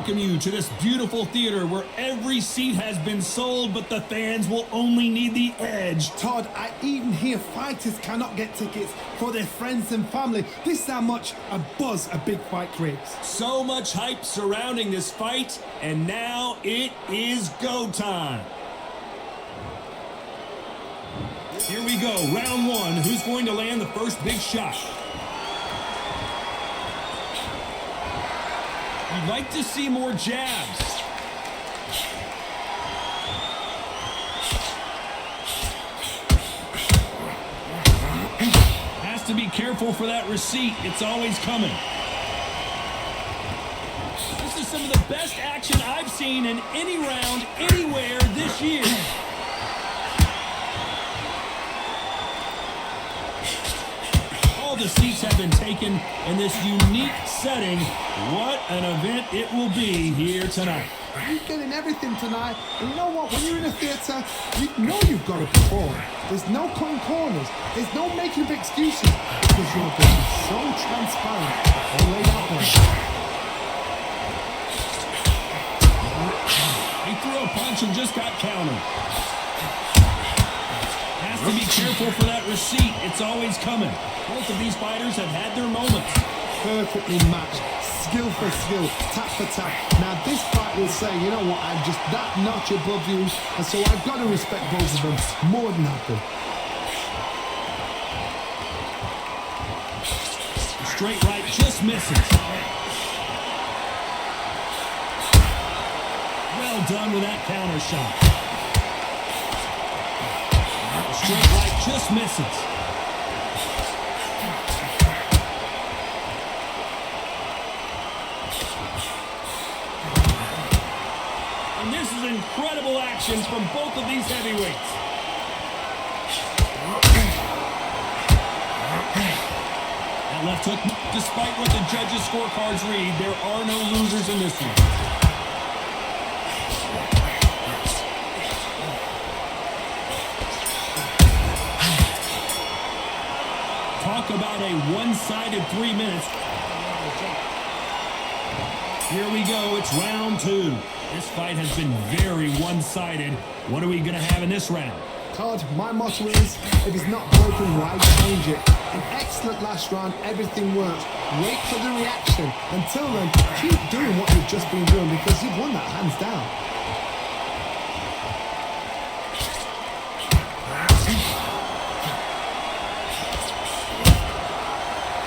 welcome you to this beautiful theater where every seat has been sold, but the fans will only need the edge. Todd, I even hear fighters cannot get tickets for their friends and family. This is how much a buzz a big fight creates. So much hype surrounding this fight, and now it is go time. Here we go, round one. Who's going to land the first big shot? You'd like to see more jabs. Has to be careful for that receipt. It's always coming. This is some of the best action I've seen in any round, anywhere this year. All the seats have been taken in this unique setting. What an event it will be here tonight. You're getting everything tonight. And you know what? When you're in a theatre, you know you've got to perform. There's no cutting corners. There's no making of excuses because you're going to be so transparent all laid out there. He threw a punch and just got countered. Has to be careful for that receipt. It's always coming. Both of these fighters have had their moments. Perfectly matched. Skill for skill, tap for tap. Now this fight will say, you know what, I'm just that notch above you, and so I've got to respect both of them more than happy. Straight right just misses. Well done with that counter shot. Straight right just misses. Incredible action from both of these heavyweights. That left hook, despite what the judges' scorecards read, there are no losers in this one. Talk about a one-sided 3 minutes. Here we go, it's round two. This fight has been very one-sided. What are we going to have in this round? Todd, my motto is, if it's not broken, why change it? An excellent last round, everything works. Wait for the reaction. Until then, keep doing what you've just been doing because you've won that hands down.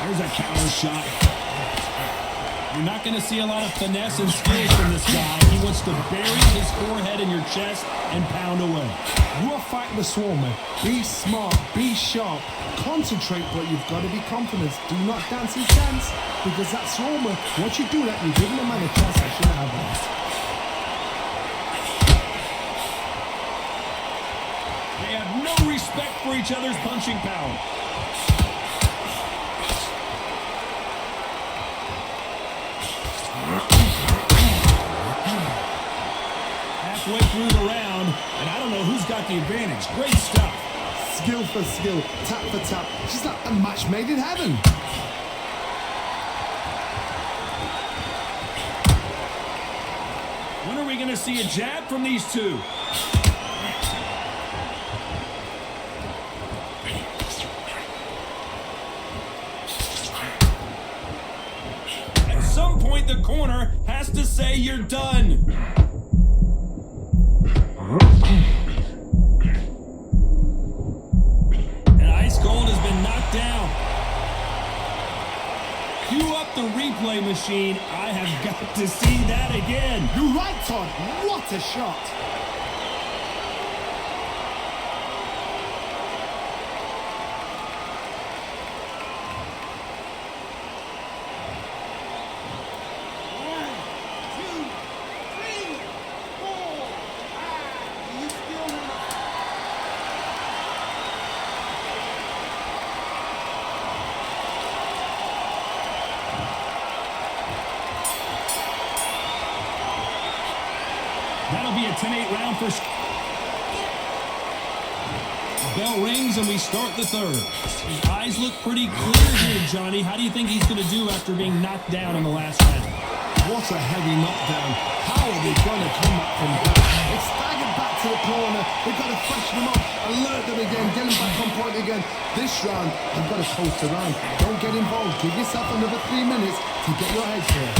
There's a counter shot. You're not going to see a lot of finesse and skills from this guy. He wants to bury his forehead in your chest and pound away. You're fighting the swarmer. Be smart, be sharp, concentrate, but you've got to be confident. Do not dance his dance, because that swarmer, once you do that, you're giving the man a chance that shouldn't have that. They have no respect for each other's punching power. Halfway through the round, and I don't know who's got the advantage. Great stuff. Skill for skill, tap for tap. Just like a match made in heaven. When are we going to see a jab from these two? At some point, the corner has to say you're done. And Ice Cold has been knocked down. Cue up the replay machine. I have got to see that again. You're right, Todd. What a shot. That'll be a 10-8 round for... Bell rings and we start the third. His eyes look pretty clear here, Johnny. How do you think he's going to do after being knocked down in the last round? What a heavy knockdown. How are they going to come back from that? It's staggered back to the corner. They've got to freshen them up, alert them again, get them back on point again. This round, they've got to coast around. Don't get involved. Give yourself another 3 minutes to get your head clear.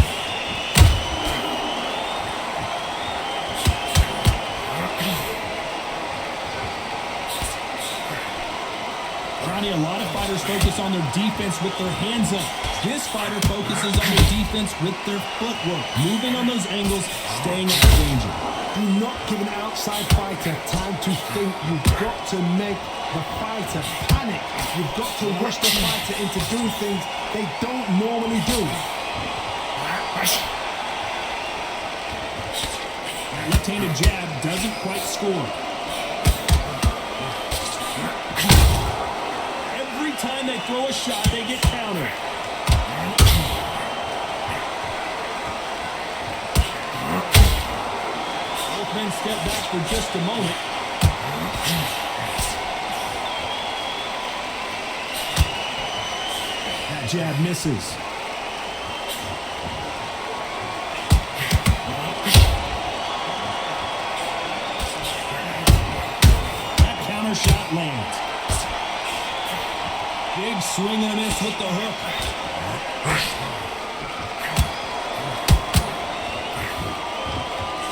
Johnny, a lot of fighters focus on their defense with their hands up. This fighter focuses on their defense with their footwork, moving on those angles, staying out of danger. Do not give an outside fighter time to think. You've got to make the fighter panic. You've got to rush the fighter into doing things they don't normally do. That left-handed jab doesn't quite score. Every time they throw a shot, they get countered. Both men step back for just a moment. That jab misses. That counter shot lands. Big swing and a miss with the hook.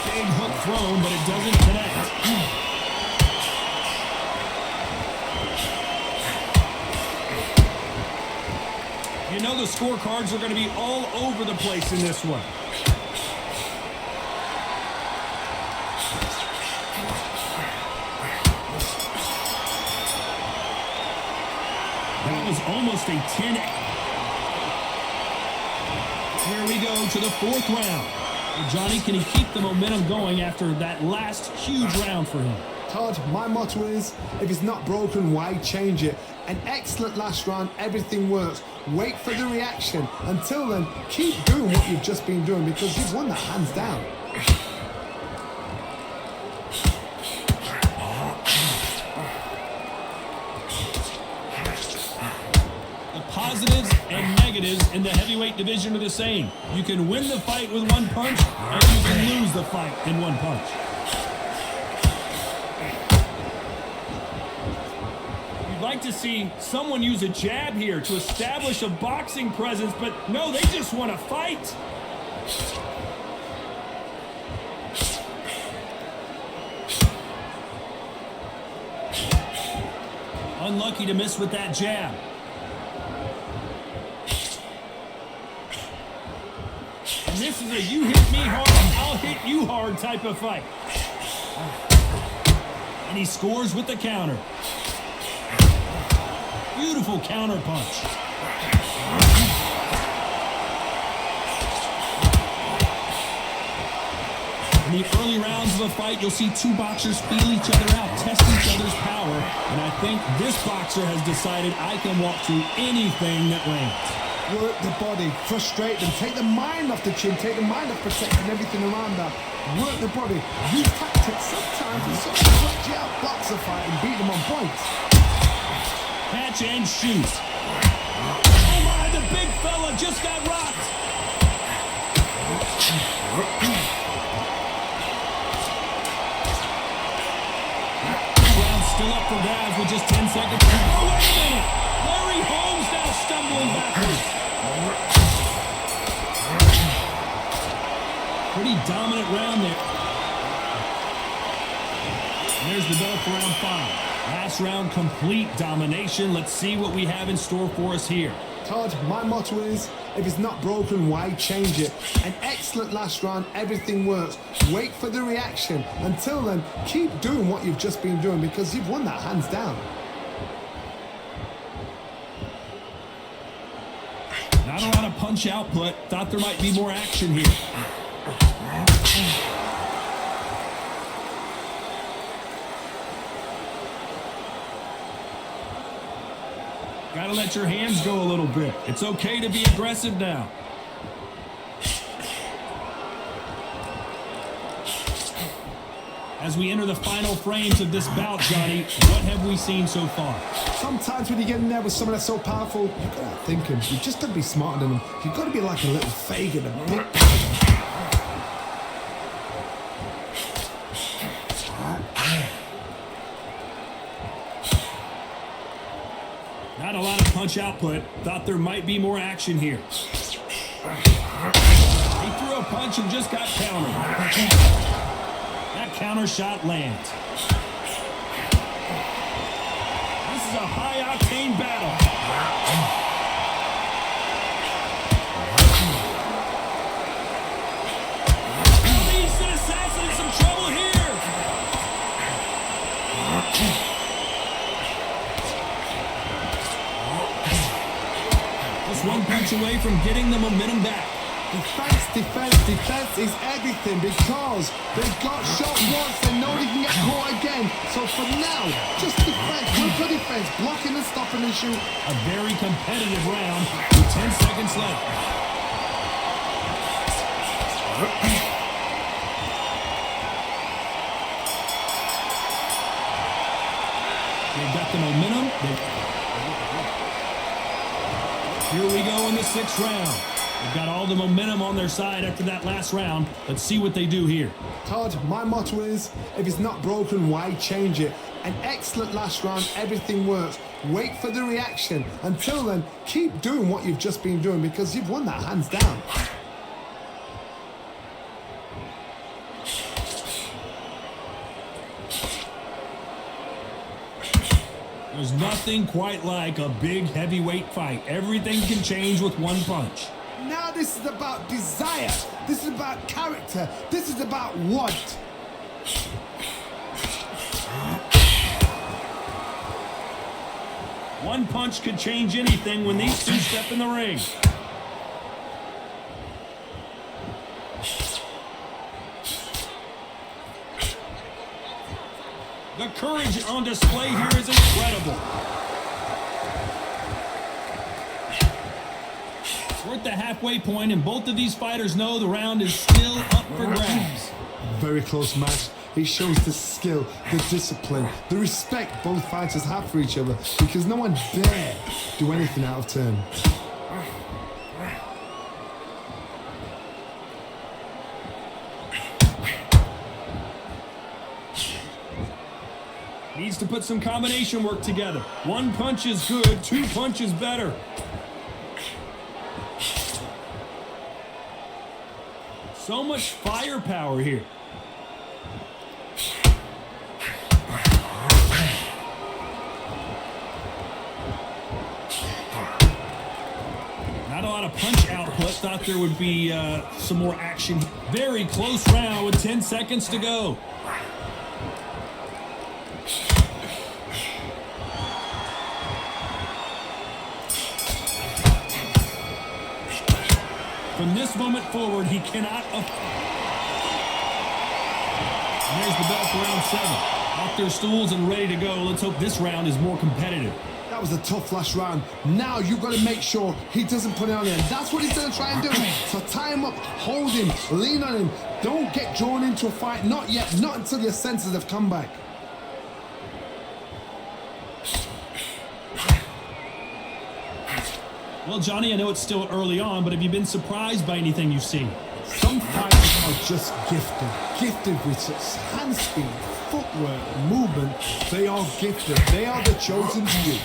Big hook thrown, but it doesn't connect. You know the scorecards are going to be all over the place in this one. That was almost a 10. Here we go to the fourth round. Johnny, can he keep the momentum going after that last huge round for him? Todd, my motto is, if it's not broken, why change it? An excellent last round, everything works. Wait for the reaction. Until then, keep doing what you've just been doing because you've won that hands down. Positives and negatives in the heavyweight division are the same. You can win the fight with one punch, and you can lose the fight in one punch. You'd like to see someone use a jab here to establish a boxing presence, but no, they just want to fight. Unlucky to miss with that jab. This is a you hit me hard, I'll hit you hard type of fight. And he scores with the counter. Beautiful counter punch. In the early rounds of a fight, you'll see two boxers feel each other out, test each other's power. And I think this boxer has decided I can walk through anything that lands. Work the body, frustrate them, take the mind off the chin, take the mind off protecting everything around that. Work the body, use tactics sometimes and sometimes you outbox a fight and beat them on points. Catch and shoot. Oh my, the big fella just got rocked. Round still up for grabs with just 10 seconds. Oh, wait a minute. Larry Holmes now stumbling backwards. Pretty dominant round there. And there's the bell for round 5. Last round, complete domination. Let's see what we have in store for us here. Todd, my motto is, if it's not broken, why change it? An excellent last round, everything works. Wait for the reaction. Until then, keep doing what you've just been doing because you've won that hands down. Not a lot of punch output. Thought there might be more action here. Gotta let your hands go a little bit. It's okay to be aggressive now. As we enter the final frames of this bout, Johnny, what have we seen so far? Sometimes when you get in there with someone that's so powerful, you've got to think him. You've just got to be smarter than them. You've got to be like a little Fagin, a bit. punch output. Thought there might be more action here. He threw a punch and just got countered. That counter shot lands. This is a high-octane battle. Leads an assassin in some trouble here. Just one punch away from getting the momentum back. Defense, defense, defense is everything because they've got shot once and know they can get caught again. So for now, just defense, good defense, blocking and stopping and shoot. A very competitive round with 10 seconds left. They've got the momentum. Here we go in the 6th round. They've got all the momentum on their side after that last round. Let's see what they do here. Todd, my motto is, if it's not broken, why change it? An excellent last round, everything works. Wait for the reaction. Until then, keep doing what you've just been doing because you've won that hands down. There's nothing quite like a big heavyweight fight. Everything can change with one punch. Now this is about desire. This is about character. This is about want. One punch could change anything when these two step in the ring. The courage on display here is incredible. We're at the halfway point, and both of these fighters know the round is still up for grabs. Very close match. It shows the skill, the discipline, the respect both fighters have for each other because no one dare do anything out of turn. Needs to put some combination work together. One punch is good, 2 punches better. So much firepower here. Not a lot of punch output. Thought there would be some more action. Very close round with 10 seconds to go. From this moment forward, he cannot. And there's the bell for round 7. Off their stools and ready to go. Let's hope this round is more competitive. That was a tough last round. Now you've got to make sure he doesn't put it on there. That's what he's going to try and do. So tie him up, hold him, lean on him. Don't get drawn into a fight. Not yet. Not until your senses have come back. Well, Johnny, I know it's still early on, but have you been surprised by anything you've seen? Some fighters are just gifted. Gifted with such hand speed, footwork, movement. They are gifted. They are the chosen few.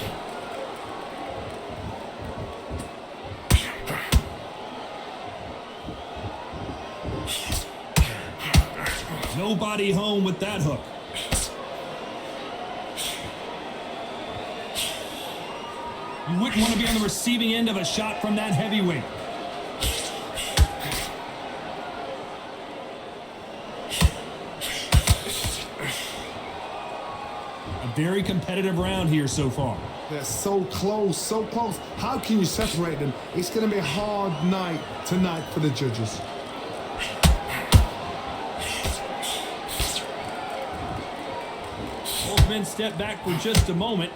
Nobody home with that hook. You wouldn't want to be on the receiving end of a shot from that heavyweight. A very competitive round here so far. They're so close, so close. How can you separate them? It's going to be a hard night tonight for the judges. Both men step back for just a moment.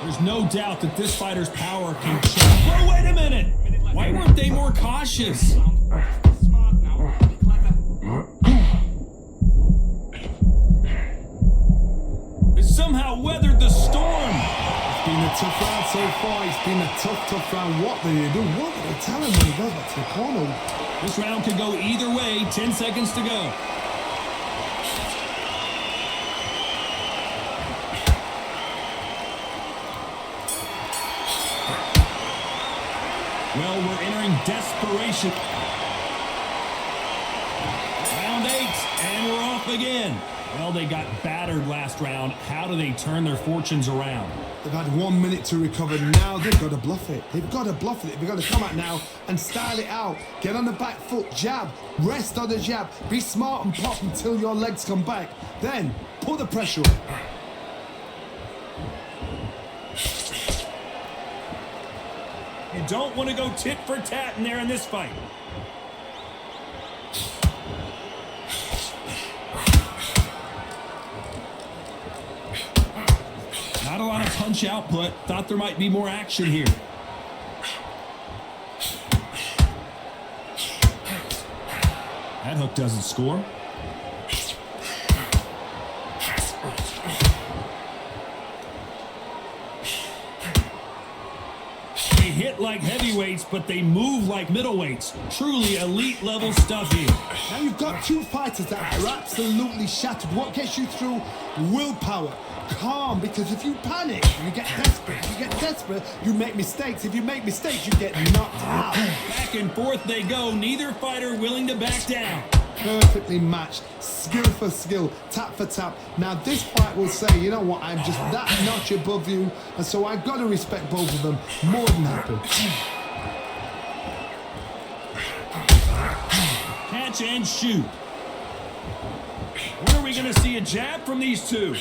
There's no doubt that this fighter's power can change. Oh, wait a minute! Why weren't they more cautious? It somehow weathered the storm. It's been a a tough round so far. It's been a tough round. What do you do? What are they telling when he goes back to the corner? This round could go either way. 10 seconds to go. Well, we're entering desperation. Round 8, and we're off again. Well, they got battered last round. How do they turn their fortunes around? They've had 1 minute to recover. Now they've got to bluff it. They've got to bluff it. They've got to come out now and style it out. Get on the back foot, jab, rest on the jab. Be smart and pop until your legs come back. Then put the pressure on. You don't want to go tit for tat in there in this fight. Not a lot of punch output. Thought there might be more action here. That hook doesn't score. They hit like heavyweights, but they move like middleweights. Truly elite level stuff here. Now you've got two fighters that are absolutely shattered. What gets you through? Willpower. Calm, because if you panic, you get desperate. If you get desperate, you make mistakes. If you make mistakes, you get knocked out. Back and forth they go. Neither fighter willing to back down. Perfectly matched, skill for skill, tap for tap. Now this fight will say, you know what, I'm just that notch above you, and so I've got to respect both of them more than happy. Catch and shoot. When are we going to see a jab from these two?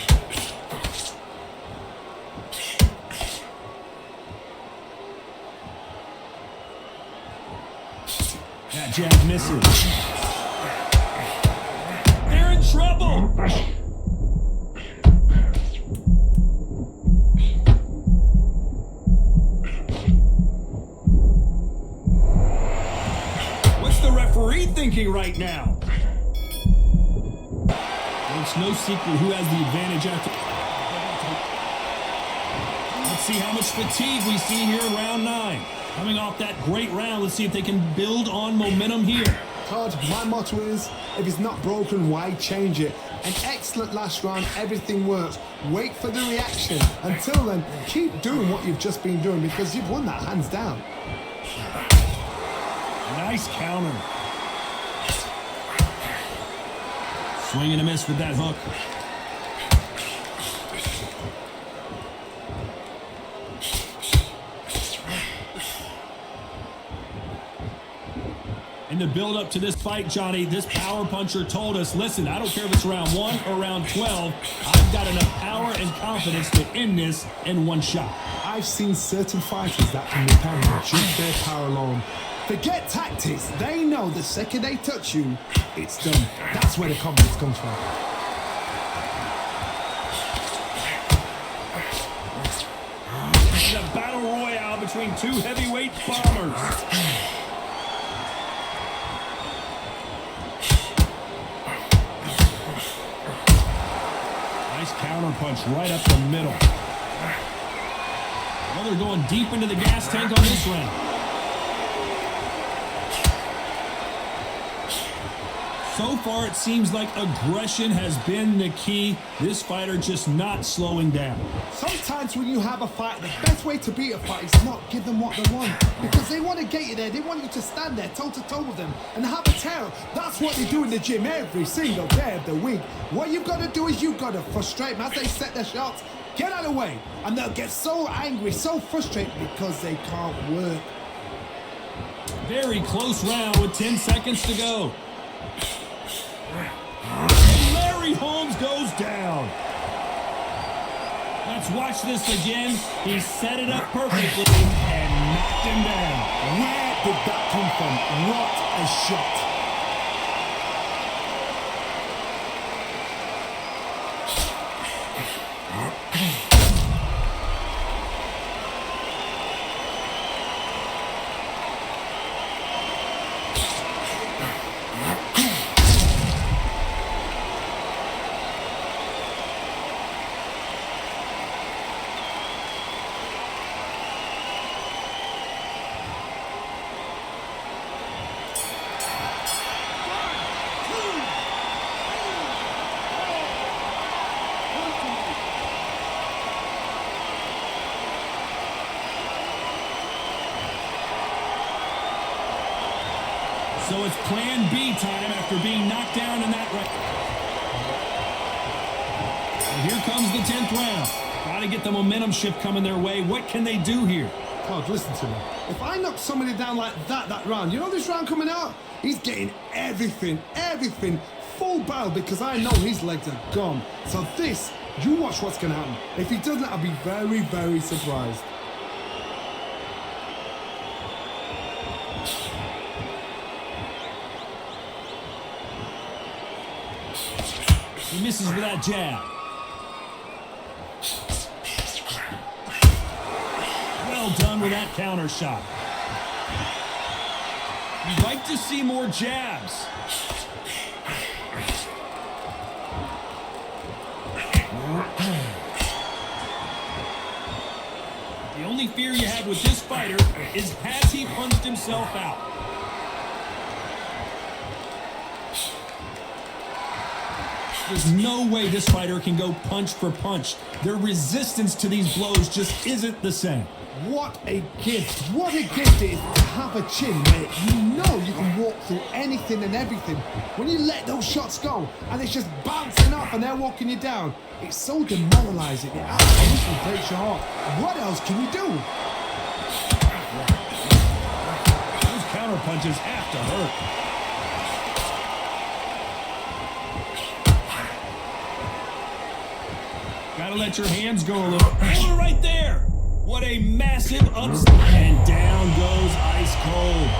That jab misses. They're in trouble. What's the referee thinking right now? It's no secret who has the advantage after. Let's see how much fatigue we see here in round 9. Coming off that great round, let's see if they can build on momentum here. Todd, my motto is, if it's not broken, why change it? An excellent last round, everything works. Wait for the reaction. Until then, keep doing what you've just been doing because you've won that hands down. Nice counter. Swing and a miss with that hook. In the build-up to this fight, Johnny, this power puncher told us, listen, I don't care if it's round 1 or round 12, I've got enough power and confidence to end this in one shot. I've seen certain fighters that can repel just their power alone. Forget tactics. They know the second they touch you, it's done. That's where the confidence comes from. It's a battle royale between two heavyweight bombers. Nice counter punch right up the middle. Well, they're going deep into the gas tank on this round. So far, it seems like aggression has been the key. This fighter just not slowing down. Sometimes when you have a fight, the best way to beat a fight is not give them what they want. Because they want to get you there. They want you to stand there toe-to-toe with them and have a terror. That's what they do in the gym every single day of the week. What you've got to do is you've got to frustrate them as they set their shots. Get out of the way. And they'll get so angry, so frustrated because they can't work. Very close round with 10 seconds to go. Larry Holmes goes down. Let's watch this again. He set it up perfectly and knocked him down. Where did that come from? What a shot. So it's plan B time after being knocked down in that round. And here comes the 10th round. Got to get the momentum shift coming their way. What can they do here? God, listen to me. If I knock somebody down like that round, you know this round coming out? He's getting everything, full barrel because I know his legs are gone. So this, you watch what's going to happen. If he doesn't, I'll be very, very surprised. He misses with that jab. Well done with that counter shot. You'd like to see more jabs. The only fear you have with this fighter is has he punched himself out? There's no way this fighter can go punch for punch. Their resistance to these blows just isn't the same. What a gift. What a gift it is to have a chin where you know you can walk through anything and everything. When you let those shots go and it's just bouncing off and they're walking you down, it's so demoralizing. It absolutely breaks your heart. What else can you do? Those counter punches have to hurt. Gotta let your hands go a little. Hold it right there. What a massive upset. And down goes ice cold.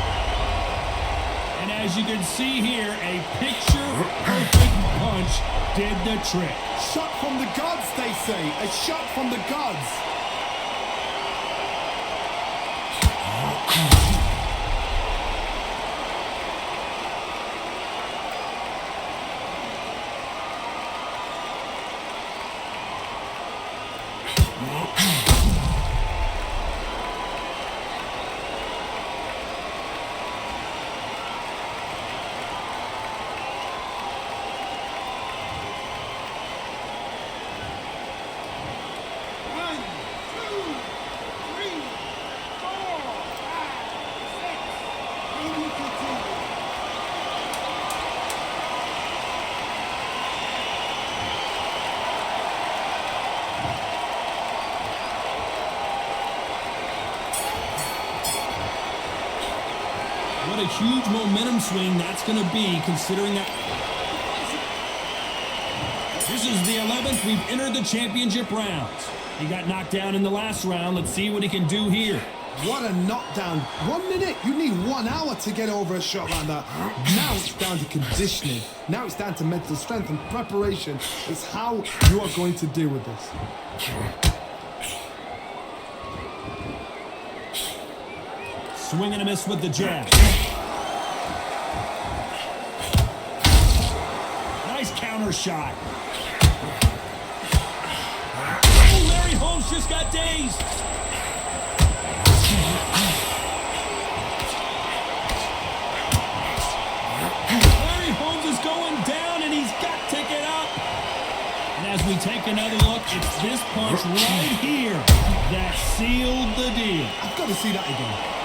And as you can see here, a picture-perfect punch did the trick. Shot from the gods, they say. A shot from the gods. What a huge momentum swing that's going to be, considering that this is the 11th. We've entered the championship rounds. He got knocked down in the last round. Let's see what he can do here. What a knockdown. 1 minute, you need 1 hour to get over a shot like that. Now it's down to conditioning. Now it's down to mental strength and preparation. It's how you are going to deal with this. Swing and a miss with the jab. Nice counter shot. Oh, Larry Holmes just got dazed. Larry Holmes is going down, and he's got to get up. And as we take another look, it's this punch right here that sealed the deal. I've got to see that again.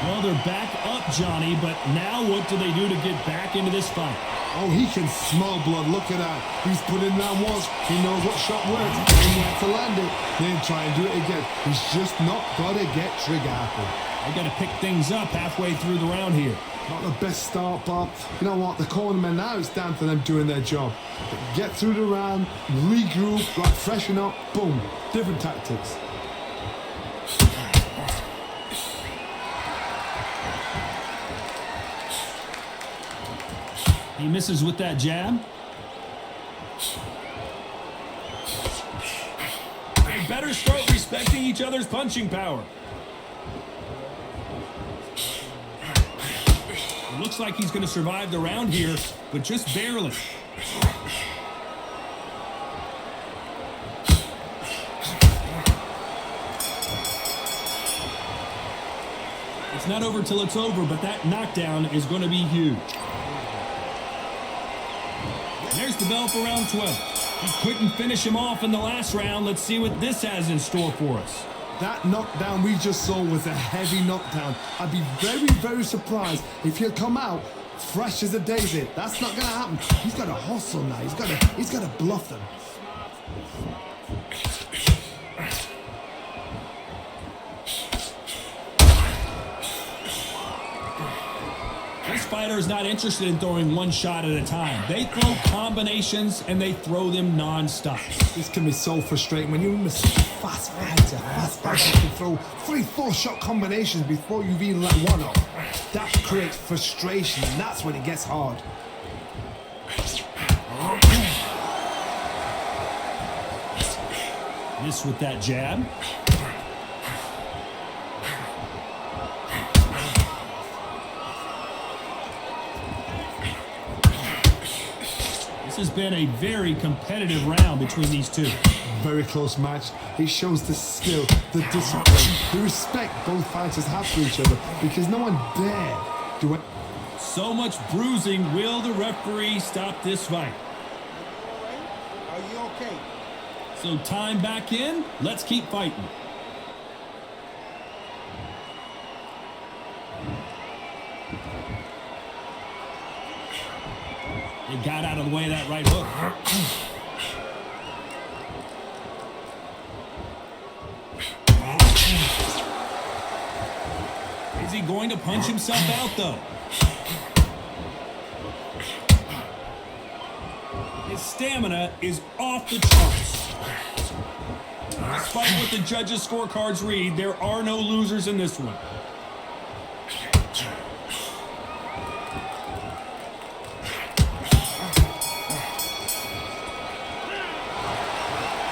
Well, they're back up, Johnny, but now what do they do to get back into this fight? Oh, he can smell blood. Look at that. He's put in that once. He knows what shot works. He wants to land it. Then try and do it again. He's just not got to get trigger happy. They got to pick things up halfway through the round here. Not the best start, Bob. You know what? The cornermen now, it's down to them doing their job. Get through the round, regroup, like freshen up, boom. Different tactics. He misses with that jab. They better start respecting each other's punching power. It looks like he's going to survive the round here, but just barely. It's not over till it's over, but that knockdown is going to be huge. There's the bell for round 12. He couldn't finish him off in the last round. Let's see what this has in store for us. That knockdown we just saw was a heavy knockdown. I'd be very, very surprised if he'll come out fresh as a daisy. That's not going to happen. He's got to hustle now. He's got to bluff them. This fighter is not interested in throwing one shot at a time. They throw combinations and they throw them non-stop. This can be so frustrating when you're in a fast fighter. Fast fighter can throw 3-4 shot combinations before you've even let one off. That creates frustration, and that's when it gets hard. Miss with that jab. This has been a very competitive round between these two. Very close match. It shows the skill, the discipline, the respect both fighters have for each other, because no one dare do it. So much bruising. Will the referee stop this fight? Are you okay? So time back in. Let's keep fighting. They got out of the way of that right hook. Is he going to punch himself out, though? His stamina is off the charts. Despite what the judges' scorecards read, there are no losers in this one.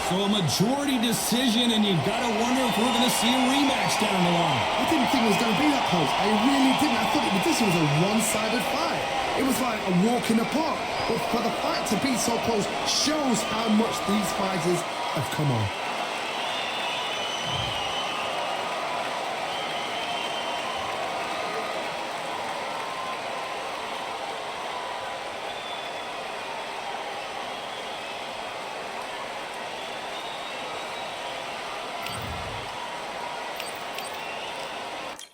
So a majority decision, and you've got to wonder if we're going to see a rematch down the line. I didn't think it was going to be that close. I really didn't. I thought this was a one-sided fight. It was like a walk in the park. But for the fight to be so close shows how much these fighters have come on.